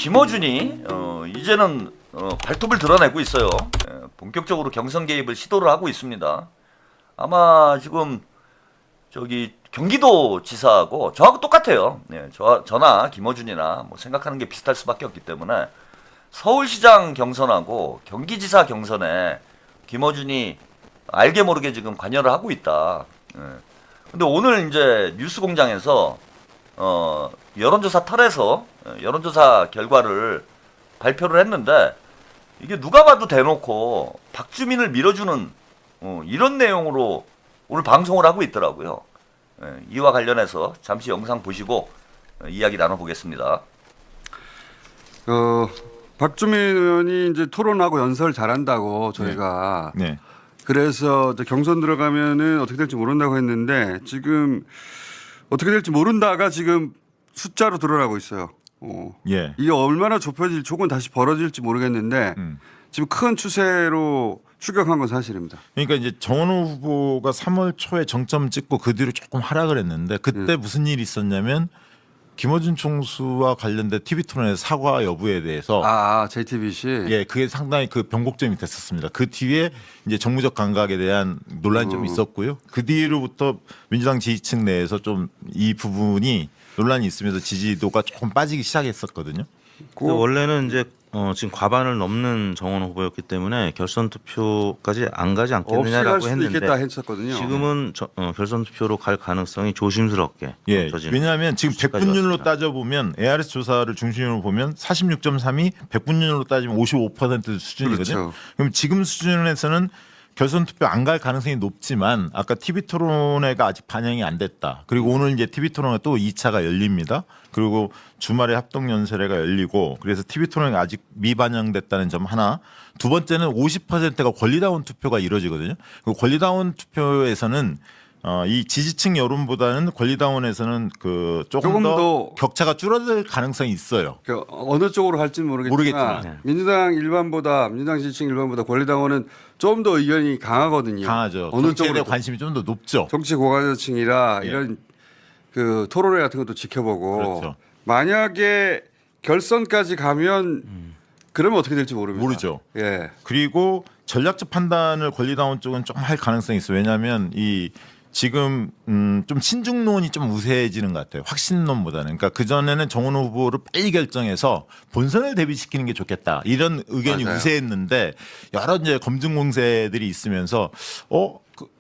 김어준이 이제는 발톱을 드러내고 있어요. 본격적으로 경선 개입을 시도를 하고 있습니다. 아마 지금 저기 경기도 지사하고 저하고 똑같아요. 저나 김어준이나 뭐 생각하는 게 비슷할 수밖에 없기 때문에 서울시장 경선하고 경기지사 경선에 김어준이 알게 모르게 지금 관여를 하고 있다. 근데 오늘 이제 뉴스공장에서 여론조사 털에서 여론조사 결과를 발표를 했는데 이게 누가 봐도 대놓고 박주민을 밀어주는 이런 내용으로 오늘 방송을 하고 있더라고요. 이와 관련해서 잠시 영상 보시고 이야기 나눠보겠습니다. 박주민 의원이 이제 토론하고 연설 잘한다고 저희가 네. 그래서 이제 경선 들어가면은 어떻게 될지 모른다고 했는데 지금 어떻게 될지 모른다가 지금 숫자로 드러나고 있어요. 예. 이게 얼마나 좁혀질지 조금 다시 벌어질지 모르겠는데 지금 큰 추세로 추격한 건 사실입니다. 그러니까 이제 정원호 후보가 3월 초에 정점 찍고 그 뒤로 조금 하락을 했는데 그때 무슨 일이 있었냐면 김어준 총수와 관련된 TV 토론의 사과 여부에 대해서 JTBC. 예, 그게 상당히 그 변곡점이 됐었습니다. 그 뒤에 이제 정무적 감각에 대한 논란이 좀 있었고요. 그 뒤로부터 민주당 지지층 내에서 좀 이 부분이 논란이 있으면서 지지도가 조금 빠지기 시작했었거든요. 원래는 이제 지금 과반을 넘는 정원 후보였기 때문에 결선 투표까지 안 가지 않겠느냐라고 했는데 했었거든요. 지금은 결선 투표로 갈 가능성이 조심스럽게 예. 젖은 왜냐하면 지금 수치까지 100분율로 왔습니다. 따져보면 ARS 조사를 중심으로 보면 46.3이 100분율로 따지면 55% 수준이거든요. 그렇죠. 그럼 지금 수준에서는 결선 투표 안 갈 가능성이 높지만 아까 TV 토론회가 아직 반영이 안 됐다. 그리고 오늘 이제 TV 토론회 또 2차가 열립니다. 그리고 주말에 합동 연설회가 열리고 그래서 TV 토론회가 아직 미반영됐다는 점 하나. 두 번째는 50%가 권리다운 투표가 이루어지거든요. 그 권리다운 투표에서는 이 지지층 여론보다는 권리다운에서는 그 조금 더 격차가 줄어들 가능성이 있어요. 어느 쪽으로 갈지는 모르겠지만 모르겠지만. 민주당 지지층 일반보다 권리당원은 좀 더 의견이 강하거든요. 강하죠. 어느 정치에 쪽으로 대한 관심이 좀 더 높죠. 정치 고관여층이라 예. 이런 그 토론회 같은 것도 지켜보고 그렇죠. 만약에 결선까지 가면 그러면 어떻게 될지 모릅니다. 모르죠. 예. 그리고 전략적 판단을 권리다운 쪽은 좀 할 가능성이 있어요. 왜냐하면 이 지금 좀 친중론이 좀 우세해지는 것 같아요. 확신론보다는. 그러니까 그 전에는 정원호 후보를 빨리 결정해서 본선을 대비시키는 게 좋겠다. 이런 의견이 맞아요. 우세했는데 여러 이제 검증 공세들이 있으면서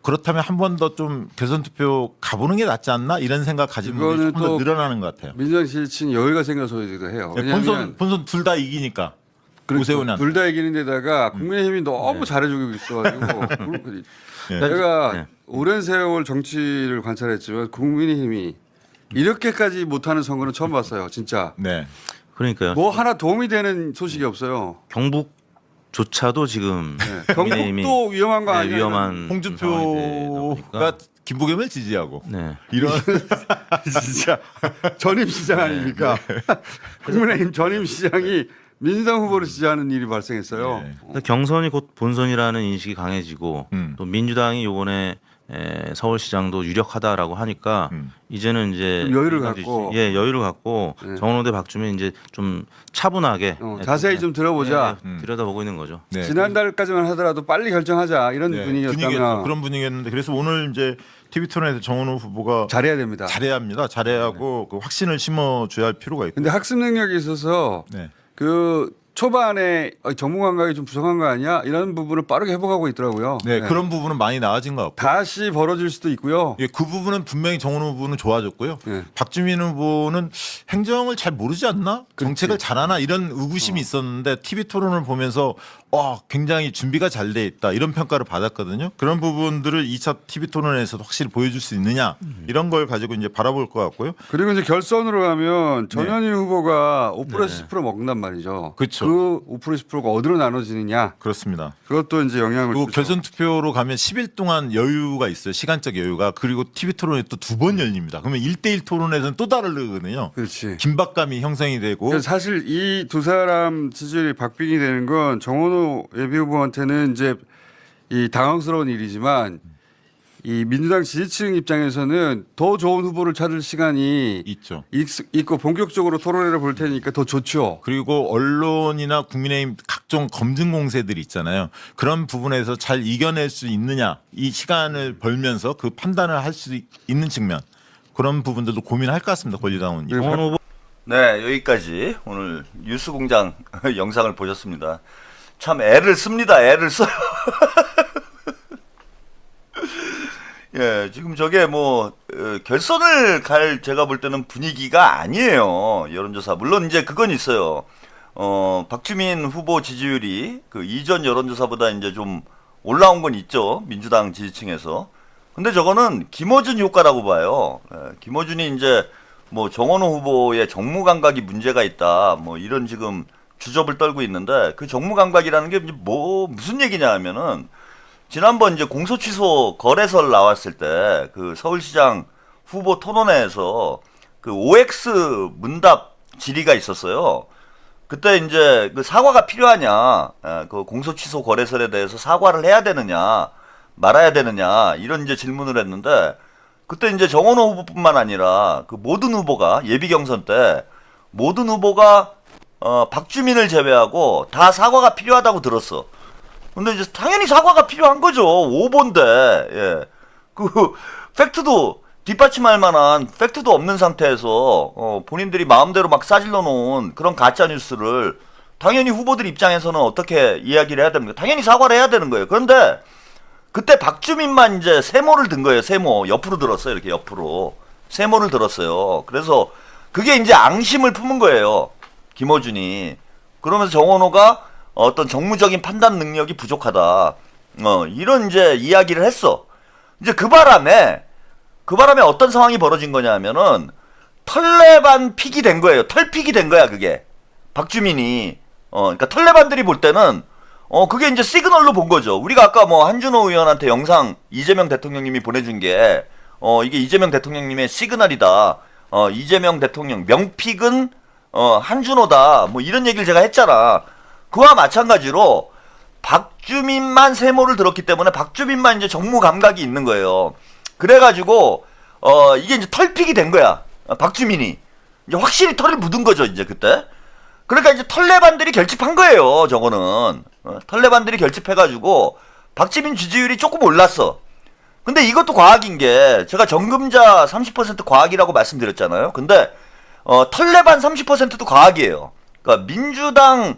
그렇다면 한 번 더 좀 결선 투표 가보는 게 낫지 않나 이런 생각 가진 분들이 그거는 조금 더 또 늘어나는 것 같아요. 민주당 지지층 여유가 생겨서이기도 해요. 왜냐하면 본선 둘 다 이기니까. 오세훈은 둘 다 이기는 데다가 국민의힘이 너무 잘해주고 있어가지고 예. 제가 네. 오랜 세월 정치를 관찰했지만 국민의힘이 이렇게까지 못하는 선거는 처음 봤어요. 진짜 네. 그러니까요. 뭐 하나 도움이 되는 소식이 없어요. 경북조차도 지금 네. 국민의힘이 경북도 위험한 거 아니에요? 위험한 상황이 홍준표가 나오니까. 김부겸을 지지하고 네. 이런 진짜 전임 시장 아닙니까? 국민의힘 전임 시장이 민주당 후보를 지지하는 일이 발생했어요. 네. 그러니까 경선이 곧 본선이라는 인식이 강해지고 또 민주당이 요번에 서울시장도 유력하다라고 하니까 이제는 이제 좀 여유를 민주당 갖고. 여유를 갖고 네. 정원호 대 박주민 이제 좀 차분하게 자세히 좀 들어보자. 들여다보고 있는 거죠. 네. 지난달까지만 하더라도 빨리 결정하자 이런 네, 분위기였다면 그런 분위기였는데 그래서 오늘 이제 TV 토론에서 정원호 후보가 잘해야 됩니다. 잘해야 합니다. 잘해야 하고 그 확신을 심어줘야 할 필요가 있고. 근데 학습 능력이 있어서 네. 그 초반에 정무 감각이 좀 부족한 거 아니야? 이런 부분을 빠르게 회복하고 있더라고요. 네, 네. 그런 부분은 많이 나아진 것 같고. 다시 벌어질 수도 있고요. 예, 그 부분은 분명히 정원호 후보는 좋아졌고요. 네. 박주민 후보는 행정을 잘 모르지 않나? 정책을 잘하나? 이런 의구심이 있었는데 TV 토론을 보면서 굉장히 준비가 잘 돼 있다. 이런 평가를 받았거든요. 그런 부분들을 2차 TV 토론에서도 확실히 보여줄 수 있느냐? 이런 걸 가지고 이제 바라볼 것 같고요. 그리고 이제 결선으로 가면 전현희 후보가 5% 10% 먹는단 말이죠. 그렇죠. 그 5% 10%가 어디로 나눠지느냐? 그렇습니다. 그것도 이제 영향을 그리고 주죠. 결선 투표로 가면 10일 동안 여유가 있어요. 시간적 여유가. 그리고 TV 토론이 또 2번 열립니다. 그러면 1대1 토론에서는 또 다르거든요. 그렇지. 긴박감이 형성이 되고. 그래서 사실 이 두 사람 지지율이 박빙이 되는 건 정원호 예비후보한테는 이제 이 당황스러운 일이지만 이 민주당 지지층 입장에서는 더 좋은 후보를 찾을 시간이 있죠. 있고 본격적으로 토론회를 볼 테니까 더 좋죠. 그리고 언론이나 국민의힘 각종 검증 공세들이 있잖아요. 그런 부분에서 잘 이겨낼 수 있느냐, 이 시간을 벌면서 그 판단을 할 수 있는 측면, 그런 부분들도 고민할 것 같습니다. 권리당원이. 정원 후보 네, 여기까지 오늘 뉴스공장 영상을 보셨습니다. 참 애를 씁니다. 애를 써요. 예, 지금 저게 뭐 결선을 갈 제가 볼 때는 분위기가 아니에요. 여론조사. 물론 이제 그건 있어요. 박주민 후보 지지율이 그 이전 여론조사보다 이제 좀 올라온 건 있죠. 민주당 지지층에서. 근데 저거는 김어준 효과라고 봐요. 예, 김어준이 이제 뭐 정원호 후보의 정무 감각이 문제가 있다. 뭐 이런 지금 주접을 떨고 있는데 그 정무 감각이라는 게 뭐 무슨 얘기냐 하면은 지난번 이제 공소 취소 거래설 나왔을 때 그 서울시장 후보 토론회에서 그 OX 문답 질의가 있었어요. 그때 이제 그 사과가 필요하냐, 그 공소 취소 거래설에 대해서 사과를 해야 되느냐, 말아야 되느냐 이런 이제 질문을 했는데 그때 이제 정원호 후보뿐만 아니라 그 모든 후보가 예비 경선 때 모든 후보가 박주민을 제외하고 다 사과가 필요하다고 들었어. 근데 이제 당연히 사과가 필요한 거죠. 5번인데, 예. 그, 팩트도, 뒷받침할 만한 팩트도 없는 상태에서, 본인들이 마음대로 막 싸질러 놓은 그런 가짜뉴스를 당연히 후보들 입장에서는 어떻게 이야기를 해야 됩니까? 당연히 사과를 해야 되는 거예요. 그런데, 그때 박주민만 이제 세모를 든 거예요. 세모. 옆으로 들었어요. 이렇게 옆으로. 세모를 들었어요. 그래서, 그게 이제 앙심을 품은 거예요. 김어준이. 그러면서 정원호가 어떤 정무적인 판단 능력이 부족하다. 이런 이제 이야기를 했어. 이제 그 바람에 어떤 상황이 벌어진 거냐 하면은 털레반 픽이 된 거예요. 털픽이 된 거야, 그게. 박주민이. 그러니까 털레반들이 볼 때는 그게 이제 시그널로 본 거죠. 우리가 아까 뭐 한준호 의원한테 영상 이재명 대통령님이 보내준 게 이게 이재명 대통령님의 시그널이다. 이재명 대통령 명픽은 한준호다. 뭐 이런 얘기를 제가 했잖아. 그와 마찬가지로 박주민만 세모를 들었기 때문에 박주민만 이제 정무 감각이 있는 거예요. 그래가지고 이게 이제 털픽이 된 거야. 박주민이 이제 확실히 털을 묻은 거죠. 이제 그때. 그러니까 이제 털레반들이 결집한 거예요. 저거는 털레반들이 결집해가지고 박주민 지지율이 조금 올랐어. 근데 이것도 과학인 게 제가 정금자 30% 과학이라고 말씀드렸잖아요. 근데 털레반 30%도 과학이에요. 그러니까 민주당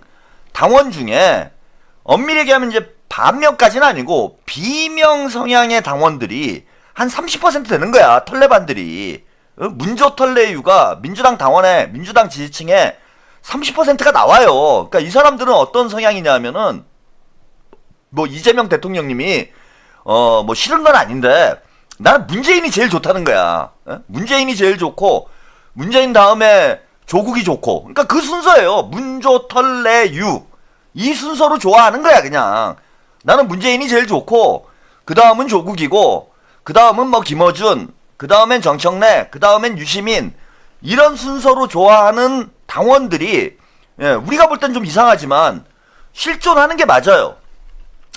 당원 중에 엄밀히 얘기하면 이제 반명까지는 아니고 비명 성향의 당원들이 한 30% 되는 거야. 털레반들이. 문조 털레유가 민주당 당원에 민주당 지지층에 30%가 나와요. 그러니까 이 사람들은 어떤 성향이냐 하면은 뭐 이재명 대통령님이 뭐 싫은 건 아닌데 나는 문재인이 제일 좋다는 거야. 문재인이 제일 좋고 문재인 다음에 조국이 좋고, 그러니까 그 순서예요. 문조, 털레, 유. 이 순서로 좋아하는 거야, 그냥. 나는 문재인이 제일 좋고, 그 다음은 조국이고, 그 다음은 뭐 김어준, 그 다음엔 정청래, 그 다음엔 유시민. 이런 순서로 좋아하는 당원들이, 예, 우리가 볼 땐 좀 이상하지만, 실존하는 게 맞아요.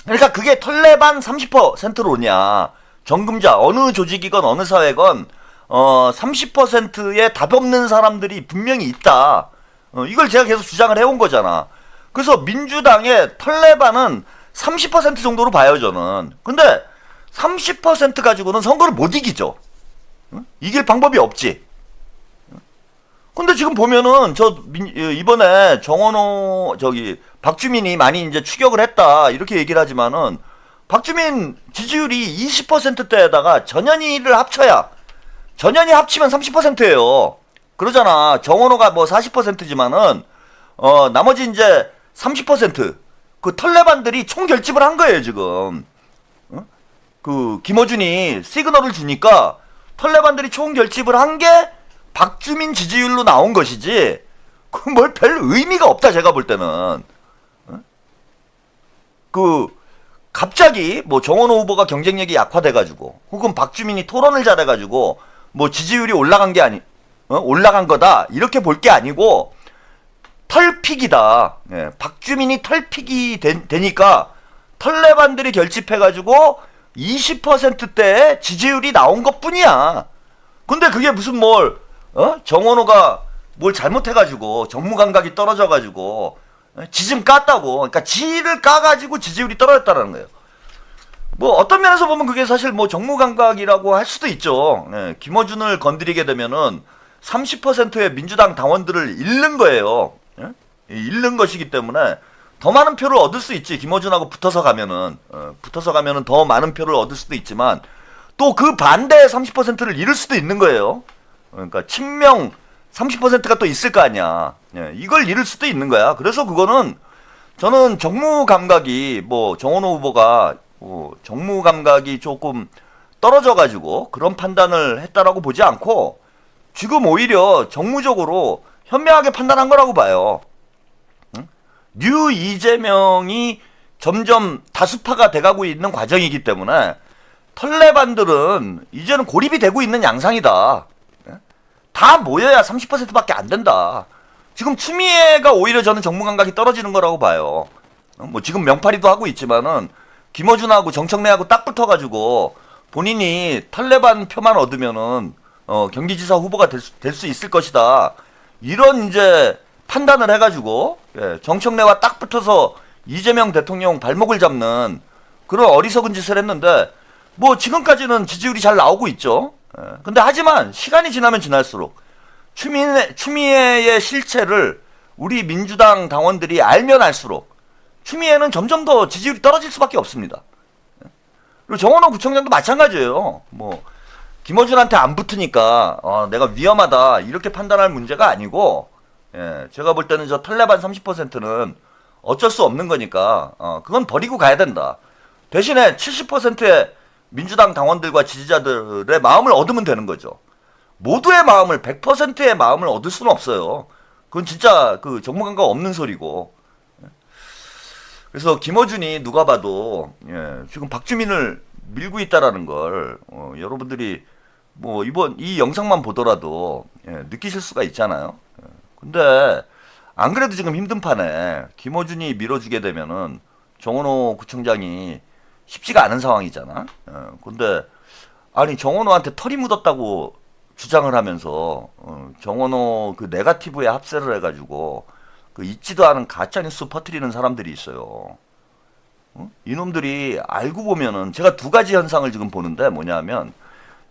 그러니까 그게 털레반 30%로냐. 정금자, 어느 조직이건 어느 사회건, 30%의 답 없는 사람들이 분명히 있다. 이걸 제가 계속 주장을 해온 거잖아. 그래서 민주당의 털레반은 30% 정도로 봐요, 저는. 근데 30% 가지고는 선거를 못 이기죠. 이길 방법이 없지. 근데 지금 보면은 이번에 정원호 박주민이 많이 이제 추격을 했다 이렇게 얘기를 하지만은 박주민 지지율이 20%대에다가 전현희를 합쳐야 전현희 합치면 30%예요. 그러잖아. 정원호가 뭐 40%지만은 나머지 이제 30% 그 털레반들이 총결집을 한 거예요, 지금. 그 김어준이 시그널을 주니까 털레반들이 총결집을 한 게 박주민 지지율로 나온 것이지. 그 뭘 별 의미가 없다, 제가 볼 때는. 그 갑자기 뭐 정원호 후보가 경쟁력이 약화돼가지고 혹은 박주민이 토론을 잘해가지고 뭐 지지율이 올라간 게 올라간 거다 이렇게 볼 게 아니고 털픽이다. 예, 박주민이 털픽이 되니까 털레반들이 결집해가지고 20%대의 지지율이 나온 것뿐이야. 근데 그게 무슨 정원호가 뭘 잘못해가지고 정무감각이 떨어져가지고 지 좀 깠다고. 그러니까 지를 까가지고 지지율이 떨어졌다는 거예요. 뭐 어떤 면에서 보면 그게 사실 뭐 정무감각이라고 할 수도 있죠. 네, 김어준을 건드리게 되면은 30%의 민주당 당원들을 잃는 거예요. 예? 잃는 것이기 때문에 더 많은 표를 얻을 수 있지. 김어준하고 붙어서 가면은 더 많은 표를 얻을 수도 있지만 또 그 반대의 30%를 잃을 수도 있는 거예요. 그러니까 친명 30%가 또 있을 거 아니야. 예, 이걸 잃을 수도 있는 거야. 그래서 그거는 저는 정무감각이 정원호 후보가 정무감각이 조금 떨어져가지고 그런 판단을 했다라고 보지 않고 지금 오히려 정무적으로 현명하게 판단한 거라고 봐요. 응? 뉴 이재명이 점점 다수파가 돼가고 있는 과정이기 때문에 털레반들은 이제는 고립이 되고 있는 양상이다. 다 모여야 30%밖에 안 된다. 지금 추미애가 오히려 저는 정무감각이 떨어지는 거라고 봐요. 뭐 지금 명파리도 하고 있지만은 김어준하고 정청래하고 딱 붙어가지고 본인이 털레반 표만 얻으면은 경기지사 후보가 될 수 있을 것이다. 이런 이제 판단을 해가지고 정청래와 딱 붙어서 이재명 대통령 발목을 잡는 그런 어리석은 짓을 했는데 뭐 지금까지는 지지율이 잘 나오고 있죠. 근데 하지만 시간이 지나면 지날수록 추미애의 실체를 우리 민주당 당원들이 알면 알수록 추미애는 점점 더 지지율이 떨어질 수밖에 없습니다. 그리고 정원호 구청장도 마찬가지예요. 뭐 김어준한테 안 붙으니까 내가 위험하다 이렇게 판단할 문제가 아니고 제가 볼 때는 저 털레반 30%는 어쩔 수 없는 거니까 그건 버리고 가야 된다. 대신에 70%의 민주당 당원들과 지지자들의 마음을 얻으면 되는 거죠. 모두의 마음을 100%의 마음을 얻을 수는 없어요. 그건 진짜 그 정무감각 없는 소리고. 그래서 김어준이 누가 봐도 지금 박주민을 밀고 있다라는 걸 여러분들이 뭐 이번 이 영상만 보더라도 느끼실 수가 있잖아요. 근데 안 그래도 지금 힘든 판에 김어준이 밀어주게 되면은 정원호 구청장이 쉽지가 않은 상황이잖아. 근데 아니 정원호한테 털이 묻었다고 주장을 하면서 정원호 그 네거티브에 합세를 해가지고 그 있지도 않은 가짜뉴스 퍼뜨리는 사람들이 있어요. 이놈들이 알고 보면은 제가 두 가지 현상을 지금 보는데 뭐냐면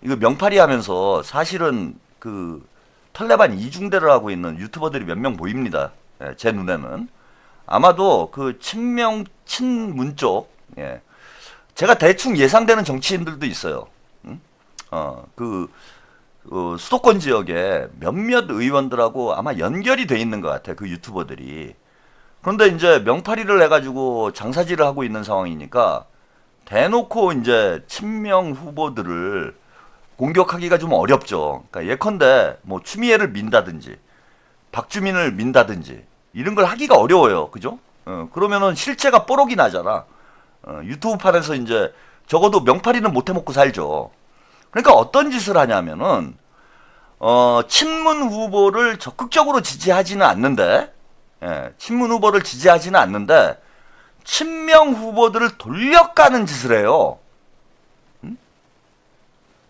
이거 명팔이 하면서 사실은 그 털레반 이중대를 하고 있는 유튜버들이 몇 명 보입니다. 제 눈에는 아마도 그 친문 쪽 제가 대충 예상되는 정치인들도 있어요. 수도권 지역에 몇몇 의원들하고 아마 연결이 돼 있는 것 같아요. 그 유튜버들이. 그런데 이제 명팔이를 해가지고 장사질을 하고 있는 상황이니까 대놓고 이제 친명 후보들을 공격하기가 좀 어렵죠. 그러니까 예컨대 뭐 추미애를 민다든지 박주민을 민다든지 이런 걸 하기가 어려워요. 그죠? 그러면은 실체가 뽀록이 나잖아. 유튜브판에서 이제 적어도 명팔이는 못 해먹고 살죠. 그러니까 어떤 짓을 하냐면은 친문 후보를 적극적으로 지지하지는 않는데 친문 후보를 지지하지는 않는데 친명 후보들을 돌려가는 짓을 해요.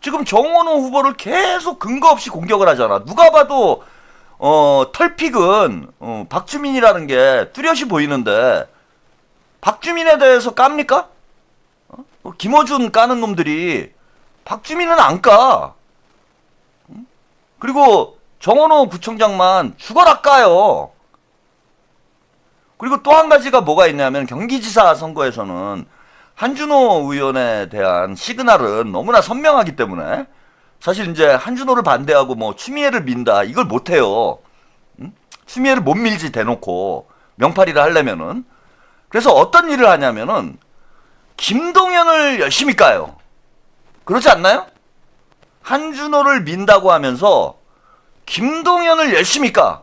지금 정원호 후보를 계속 근거 없이 공격을 하잖아. 누가 봐도 털픽은 박주민이라는 게 뚜렷이 보이는데 박주민에 대해서 깝니까? 김어준 까는 놈들이 박주민은 안 까. 그리고 정원호 구청장만 죽어라 까요. 그리고 또 한 가지가 뭐가 있냐면 경기지사 선거에서는 한준호 의원에 대한 시그널은 너무나 선명하기 때문에 사실 이제 한준호를 반대하고 뭐 추미애를 민다 이걸 못해요. 추미애를 못 밀지 대놓고 명팔이를 하려면은. 그래서 어떤 일을 하냐면은 김동연을 열심히 까요. 그렇지 않나요? 한준호를 민다고 하면서 김동연을 열심히 까.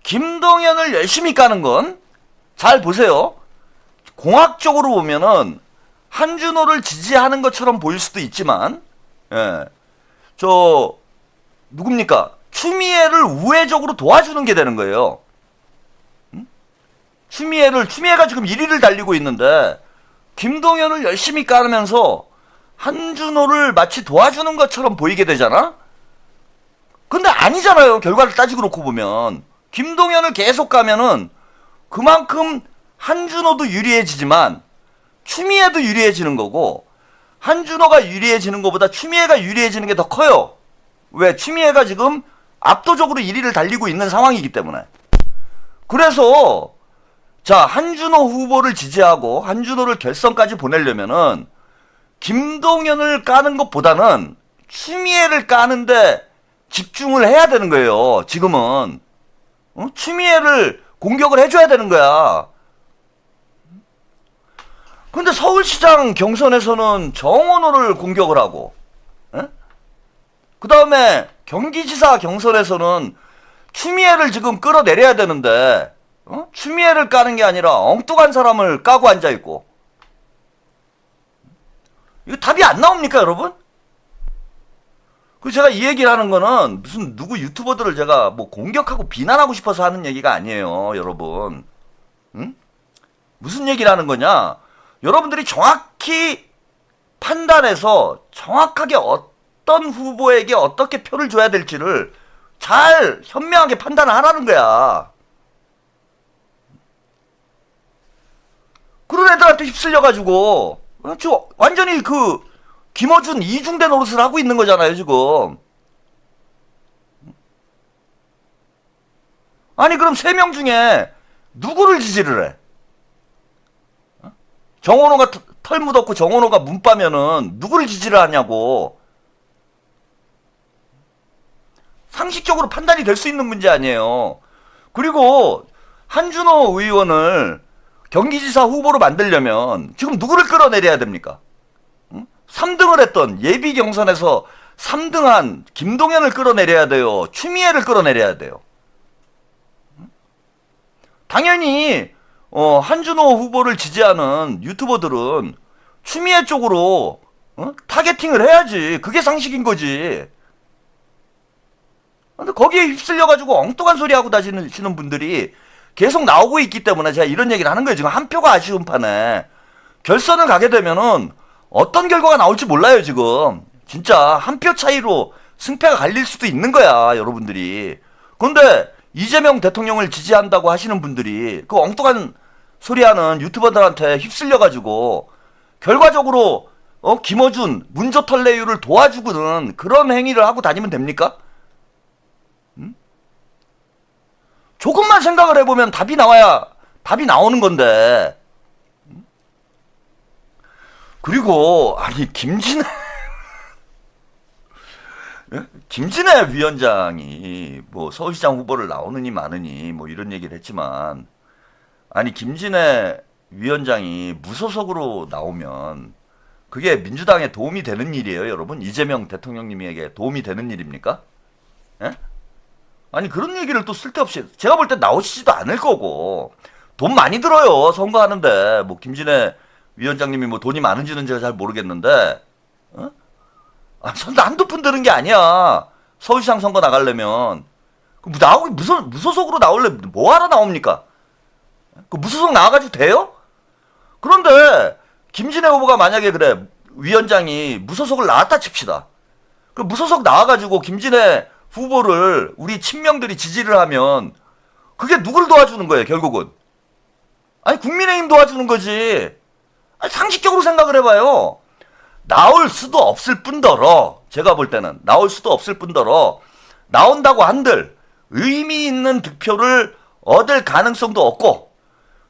김동연을 열심히 까는 건 잘 보세요. 공학적으로 보면은 한준호를 지지하는 것처럼 보일 수도 있지만 누굽니까? 추미애를 우회적으로 도와주는 게 되는 거예요. 추미애가 지금 1위를 달리고 있는데 김동연을 열심히 까면서 한준호를 마치 도와주는 것처럼 보이게 되잖아? 근데 아니잖아요. 결과를 따지고 놓고 보면. 김동연을 계속 까면은 그만큼 한준호도 유리해지지만 추미애도 유리해지는 거고, 한준호가 유리해지는 것보다 추미애가 유리해지는 게 더 커요. 왜? 추미애가 지금 압도적으로 1위를 달리고 있는 상황이기 때문에. 그래서 자, 한준호 후보를 지지하고 한준호를 결선까지 보내려면은 김동연을 까는 것보다는 추미애를 까는데 집중을 해야 되는 거예요. 지금은 추미애를 공격을 해줘야 되는 거야. 근데 서울시장 경선에서는 정원호를 공격을 하고, 그 다음에 경기지사 경선에서는 추미애를 지금 끌어내려야 되는데, 추미애를 까는 게 아니라 엉뚱한 사람을 까고 앉아있고. 이거 답이 안 나옵니까, 여러분? 그 제가 이 얘기를 하는 거는 무슨 누구 유튜버들을 제가 뭐 공격하고 비난하고 싶어서 하는 얘기가 아니에요, 여러분. 응? 무슨 얘기를 하는 거냐? 여러분들이 정확히 판단해서 정확하게 어떤 후보에게 어떻게 표를 줘야 될지를 잘 현명하게 판단을 하라는 거야. 그런 애들한테 휩쓸려가지고 저 완전히 그 김어준 이중대 노릇을 하고 있는 거잖아요, 지금. 아니 그럼 3명 중에 누구를 지지를 해? 정원호가 털 묻었고 정원호가 문 빠면은 누구를 지지를 하냐고. 상식적으로 판단이 될 수 있는 문제 아니에요. 그리고 한준호 의원을 경기지사 후보로 만들려면 지금 누구를 끌어내려야 됩니까? 3등을 했던 예비 경선에서 3등한 김동연을 끌어내려야 돼요. 추미애를 끌어내려야 돼요. 당연히 한준호 후보를 지지하는 유튜버들은 추미애 쪽으로 타겟팅을 해야지. 그게 상식인 거지. 근데 거기에 휩쓸려가지고 엉뚱한 소리 하고 다니시는 분들이 계속 나오고 있기 때문에 제가 이런 얘기를 하는 거예요. 지금 한 표가 아쉬운 판에 결선을 가게 되면은 어떤 결과가 나올지 몰라요, 지금. 진짜 한 표 차이로 승패가 갈릴 수도 있는 거야, 여러분들이. 근데 이재명 대통령을 지지한다고 하시는 분들이 그 엉뚱한 소리하는 유튜버들한테 휩쓸려가지고 결과적으로 김어준 문조털레유를 도와주고는 그런 행위를 하고 다니면 됩니까? 조금만 생각을 해보면 답이 나와야 답이 나오는 건데. 그리고 아니 김진애 김진애 위원장이 뭐 서울시장 후보를 나오느니 마느니 뭐 이런 얘기를 했지만, 아니 김진애 위원장이 무소속으로 나오면 그게 민주당에 도움이 되는 일이에요, 여러분? 이재명 대통령님에게 도움이 되는 일입니까? 예? 아니 그런 얘기를 또 쓸데없이, 제가 볼 때 나오시지도 않을 거고, 돈 많이 들어요 선거하는데. 뭐 김진애 위원장님이 뭐 돈이 많은지는 제가 잘 모르겠는데, 한두 푼 드는 게 아니야. 서울시장 선거 나가려면. 나오기 무소속으로 나올래 뭐하러 나옵니까? 그 무소속 나와가지고 돼요? 그런데 김진애 후보가 만약에 그래 위원장이 무소속을 나왔다 칩시다. 그 무소속 나와가지고 김진애 후보를 우리 친명들이 지지를 하면 그게 누굴 도와주는 거예요, 결국은? 아니 국민의힘 도와주는 거지. 아니, 상식적으로 생각을 해봐요. 나올 수도 없을 뿐더러, 제가 볼 때는 나올 수도 없을 뿐더러 나온다고 한들 의미 있는 득표를 얻을 가능성도 없고,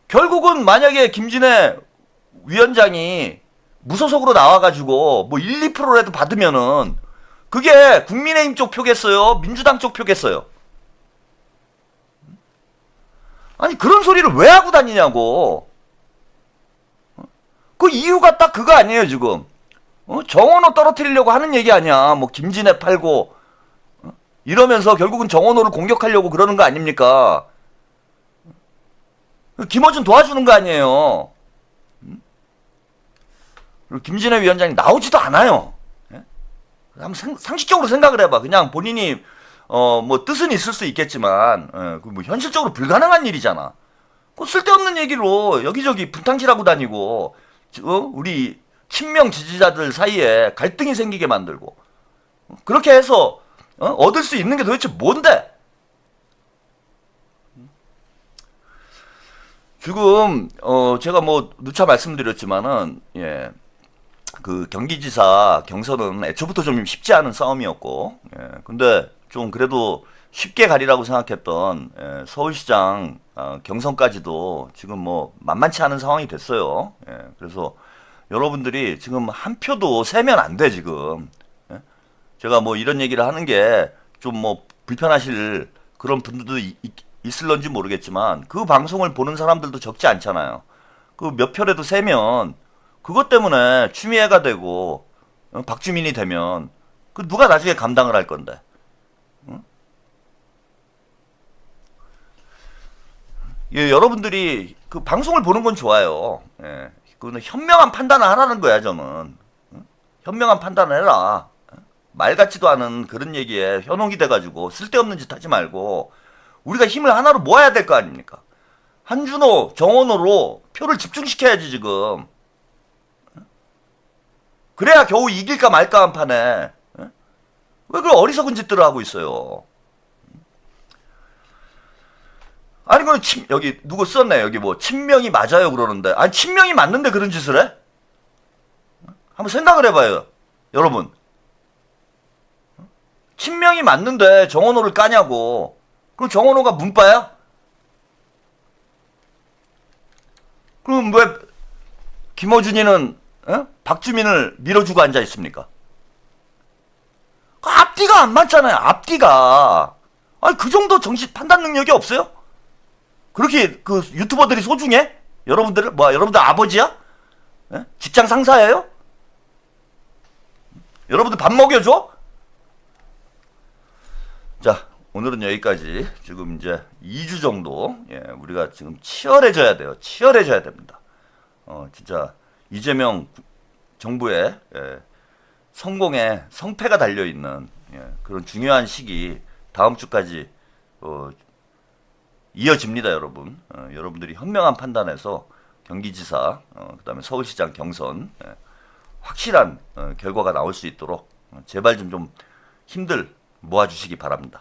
결국은 만약에 김진애 위원장이 무소속으로 나와가지고 뭐 1, 2%라도 받으면은 그게 국민의힘 쪽 표겠어요? 민주당 쪽 표겠어요? 아니 그런 소리를 왜 하고 다니냐고. 그 이유가 딱 그거 아니에요 지금. 정원호 떨어뜨리려고 하는 얘기 아니야. 뭐 김진애 팔고 이러면서 결국은 정원호를 공격하려고 그러는 거 아닙니까? 김어준 도와주는 거 아니에요. 그리고 김진애 위원장이 나오지도 않아요. 한번 상식적으로 생각을 해봐. 그냥 본인이 뭐 뜻은 있을 수 있겠지만 뭐 현실적으로 불가능한 일이잖아. 그 쓸데없는 얘기로 여기저기 분탕질하고 다니고 우리 친명 지지자들 사이에 갈등이 생기게 만들고 그렇게 해서 얻을 수 있는 게 도대체 뭔데? 지금 제가 뭐 누차 말씀드렸지만은 그 경기지사 경선은 애초부터 좀 쉽지 않은 싸움이었고 근데 좀 그래도 쉽게 가리라고 생각했던 서울시장 경선까지도 지금 뭐 만만치 않은 상황이 됐어요. 그래서 여러분들이 지금 한 표도 세면 안 돼 지금. 제가 뭐 이런 얘기를 하는 게 좀 뭐 불편하실 그런 분들도 있을런지 모르겠지만 그 방송을 보는 사람들도 적지 않잖아요. 그 몇 표라도 세면 그것 때문에 추미애가 되고 박주민이 되면 그 누가 나중에 감당을 할 건데. 여러분들이 그 방송을 보는 건 좋아요. 그거는 현명한 판단을 하라는 거야 저는. 현명한 판단을 해라. 말 같지도 않은 그런 얘기에 현혹이 돼가지고 쓸데없는 짓 하지 말고 우리가 힘을 하나로 모아야 될 거 아닙니까? 한준호, 정원호로 표를 집중시켜야지 지금. 그래야 겨우 이길까 말까 한 판에 왜 그 어리석은 짓들을 하고 있어요. 아니 그럼 여기 누구 썼네 여기 뭐 친명이 맞아요 그러는데 아니 친명이 맞는데 그런 짓을 해? 한번 생각을 해봐요 여러분. 친명이 맞는데 정원호를 까냐고. 그럼 정원호가 문빠야? 그럼 왜 김어준이는 박주민을 밀어주고 앉아 있습니까? 앞뒤가 안 맞잖아요. 앞뒤가. 아니 그 정도 정신 판단 능력이 없어요? 그렇게 그 유튜버들이 소중해? 여러분들 아버지야? 직장 상사예요? 여러분들 밥 먹여줘? 자, 오늘은 여기까지. 지금 이제 2주 정도 우리가 지금 치열해져야 돼요. 치열해져야 됩니다. 진짜 이재명 정부의 성공에 성패가 달려 있는 그런 중요한 시기 다음 주까지 이어집니다, 여러분. 여러분들이 현명한 판단에서 경기지사, 그다음에 서울시장 경선 확실한 결과가 나올 수 있도록 제발 좀 힘들 모아주시기 바랍니다.